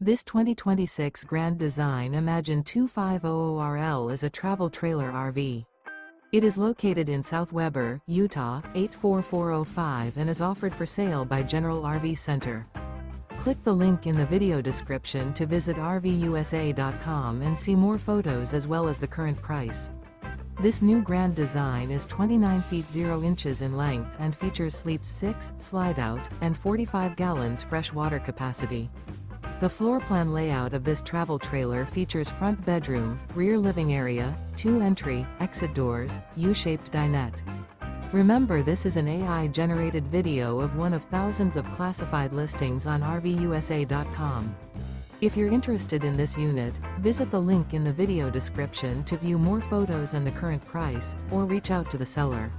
This 2026 Grand Design Imagine 2500RL is a travel trailer RV. It is located in South Weber, Utah, 84405 and is offered for sale by General RV Center. Click the link in the video description to visit RVUSA.com and see more photos as well as the current price. This new Grand Design is 29 feet 0 inches in length and features sleeps 6, slide-out, and 45 gallons fresh water capacity. The floor plan layout of this travel trailer features front bedroom, rear living area, 2 entry, exit doors, U-shaped dinette. Remember, this is an AI-generated video of one of thousands of classified listings on RVUSA.com. If you're interested in this unit, visit the link in the video description to view more photos and the current price, or reach out to the seller.